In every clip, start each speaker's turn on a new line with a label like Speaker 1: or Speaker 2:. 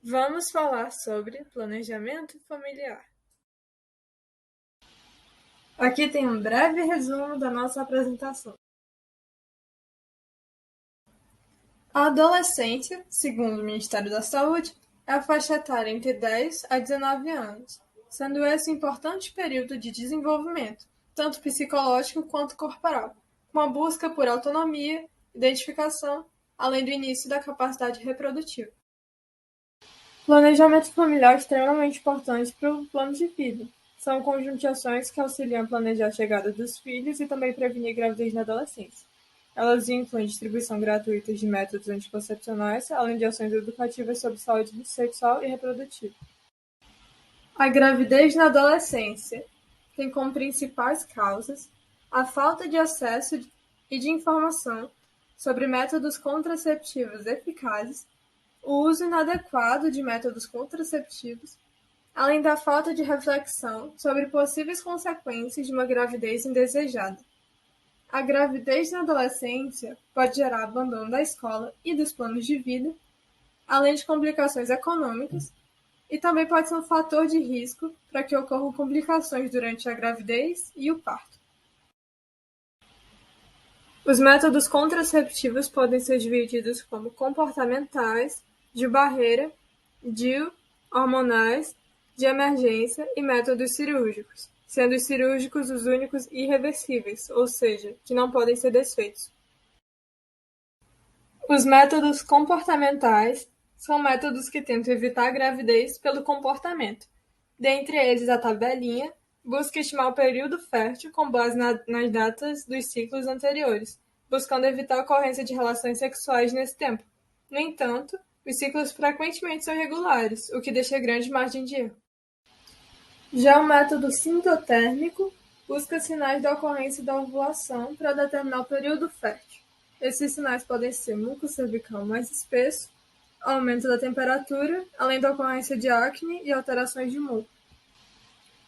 Speaker 1: Vamos falar sobre planejamento familiar. Aqui tem um breve resumo da nossa apresentação. A adolescência, segundo o Ministério da Saúde, é a faixa etária entre 10 a 19 anos, sendo esse um importante período de desenvolvimento, tanto psicológico quanto corporal, com a busca por autonomia, identificação, além do início da capacidade reprodutiva. Planejamento familiar é extremamente importante para o plano de vida. São um conjunto de ações que auxiliam a planejar a chegada dos filhos e também prevenir gravidez na adolescência. Elas incluem distribuição gratuita de métodos anticoncepcionais, além de ações educativas sobre saúde sexual e reprodutiva. A gravidez na adolescência tem como principais causas a falta de acesso e de informação sobre métodos contraceptivos eficazes, o uso inadequado de métodos contraceptivos, além da falta de reflexão sobre possíveis consequências de uma gravidez indesejada. A gravidez na adolescência pode gerar abandono da escola e dos planos de vida, além de complicações econômicas, e também pode ser um fator de risco para que ocorram complicações durante a gravidez e o parto. Os métodos contraceptivos podem ser divididos como comportamentais, de barreira, DIU, hormonais, de emergência e métodos cirúrgicos, sendo os cirúrgicos os únicos irreversíveis, ou seja, que não podem ser desfeitos. Os métodos comportamentais são métodos que tentam evitar a gravidez pelo comportamento. Dentre eles, a tabelinha busca estimar o período fértil com base nas datas dos ciclos anteriores, buscando evitar a ocorrência de relações sexuais nesse tempo. No entanto, os ciclos frequentemente são irregulares, o que deixa grande margem de erro. Já o método sintotérmico busca sinais da ocorrência da ovulação para determinar o período fértil. Esses sinais podem ser muco cervical mais espesso, aumento da temperatura, além da ocorrência de acne e alterações de humor.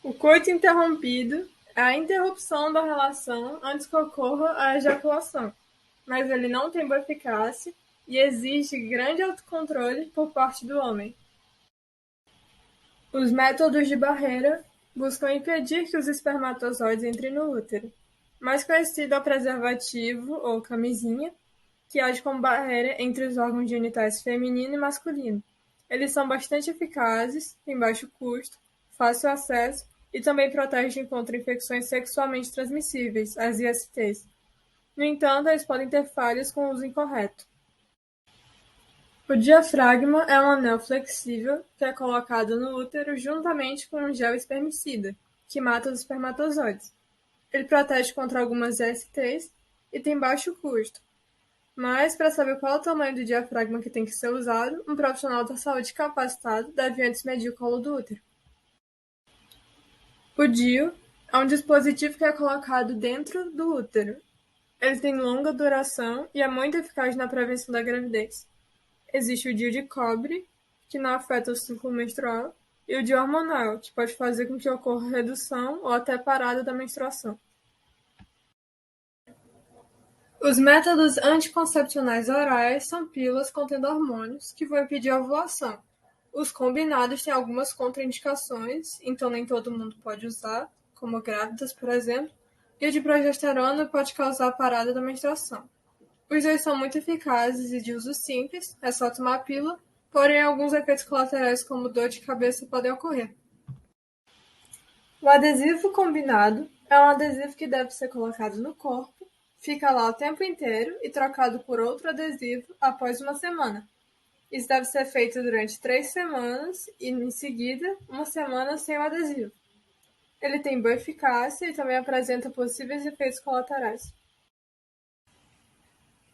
Speaker 1: O coito interrompido é a interrupção da relação antes que ocorra a ejaculação, mas ele não tem boa eficácia e exige grande autocontrole por parte do homem. Os métodos de barreira buscam impedir que os espermatozoides entrem no útero. Mais conhecido é o preservativo ou camisinha, que age como barreira entre os órgãos genitais feminino e masculino. Eles são bastante eficazes, têm baixo custo, fácil acesso e também protegem contra infecções sexualmente transmissíveis, as ISTs. No entanto, eles podem ter falhas com o uso incorreto. O diafragma é um anel flexível que é colocado no útero juntamente com um gel espermicida, que mata os espermatozoides. Ele protege contra algumas ISTs e tem baixo custo. Mas, para saber qual é o tamanho do diafragma que tem que ser usado, um profissional da saúde capacitado deve antes medir o colo do útero. O DIU é um dispositivo que é colocado dentro do útero. Ele tem longa duração e é muito eficaz na prevenção da gravidez. Existe o DIU de cobre, que não afeta o ciclo menstrual, e o DIU hormonal, que pode fazer com que ocorra redução ou até parada da menstruação. Os métodos anticoncepcionais orais são pílulas contendo hormônios que vão impedir a ovulação. Os combinados têm algumas contraindicações, então nem todo mundo pode usar, como grávidas, por exemplo, e o de progesterona pode causar a parada da menstruação. Os dois são muito eficazes e de uso simples, é só tomar a pílula, porém alguns efeitos colaterais como dor de cabeça podem ocorrer. O adesivo combinado é um adesivo que deve ser colocado no corpo, fica lá o tempo inteiro e trocado por outro adesivo após uma semana. Isso deve ser feito durante 3 semanas e, em seguida, uma semana sem o adesivo. Ele tem boa eficácia e também apresenta possíveis efeitos colaterais.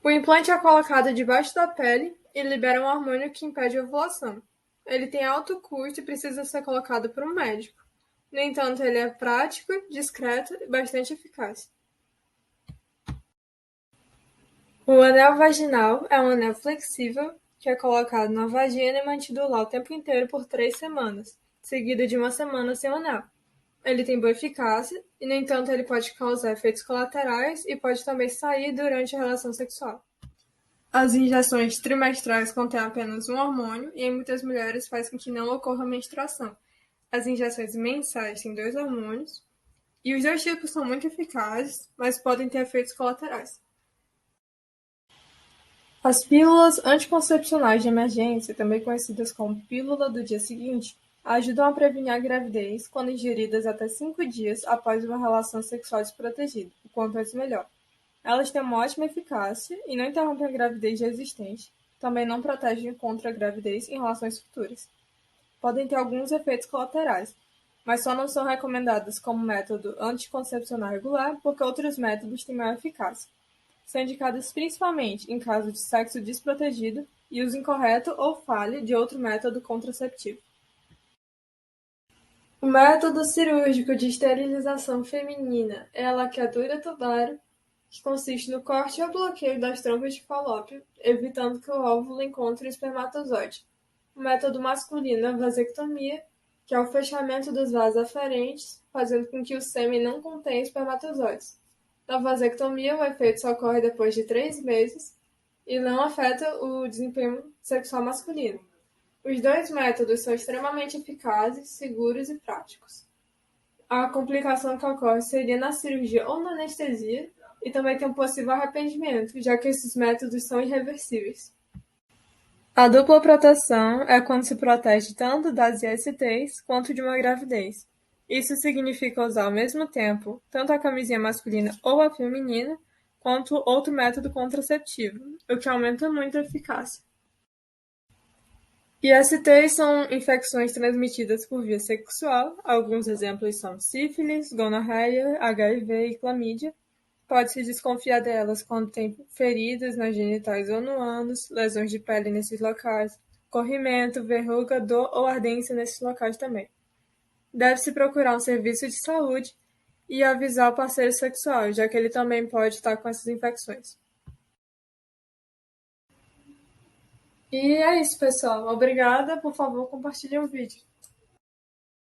Speaker 1: O implante é colocado debaixo da pele e libera um hormônio que impede a ovulação. Ele tem alto custo e precisa ser colocado por um médico. No entanto, ele é prático, discreto e bastante eficaz. O anel vaginal é um anel flexível que é colocado na vagina e mantido lá o tempo inteiro por 3 semanas, seguido de uma semana sem o anel. Ele tem boa eficácia e, no entanto, ele pode causar efeitos colaterais e pode também sair durante a relação sexual. As injeções trimestrais contêm apenas um hormônio e em muitas mulheres faz com que não ocorra menstruação. As injeções mensais têm dois hormônios e os dois tipos são muito eficazes, mas podem ter efeitos colaterais. As pílulas anticoncepcionais de emergência, também conhecidas como pílula do dia seguinte, ajudam a prevenir a gravidez quando ingeridas até 5 dias após uma relação sexual desprotegida, o quanto antes melhor. Elas têm uma ótima eficácia e não interrompem a gravidez já existente. Também não protegem contra a gravidez em relações futuras. Podem ter alguns efeitos colaterais, mas só não são recomendadas como método anticoncepcional regular porque outros métodos têm maior eficácia. São indicadas principalmente em caso de sexo desprotegido e uso incorreto ou falha de outro método contraceptivo. O método cirúrgico de esterilização feminina é a laqueadura tubar, que consiste no corte ou bloqueio das trompas de falópio, evitando que o óvulo encontre o espermatozoide. O método masculino é a vasectomia, que é o fechamento dos vasos aferentes, fazendo com que o sêmen não contenha espermatozoides. Na vasectomia, o efeito só ocorre depois de 3 meses e não afeta o desempenho sexual masculino. Os dois métodos são extremamente eficazes, seguros e práticos. A complicação que ocorre seria na cirurgia ou na anestesia, e também tem um possível arrependimento, já que esses métodos são irreversíveis. A dupla proteção é quando se protege tanto das ISTs quanto de uma gravidez. Isso significa usar ao mesmo tempo tanto a camisinha masculina ou a feminina, quanto outro método contraceptivo, o que aumenta muito a eficácia. ISTs são infecções transmitidas por via sexual. Alguns exemplos são sífilis, gonorreia, HIV e clamídia. Pode-se desconfiar delas quando tem feridas nas genitais ou no ânus, lesões de pele nesses locais, corrimento, verruga, dor ou ardência nesses locais também. Deve-se procurar um serviço de saúde e avisar o parceiro sexual, já que ele também pode estar com essas infecções. E é isso, pessoal. Obrigada. Por favor, compartilhem o vídeo.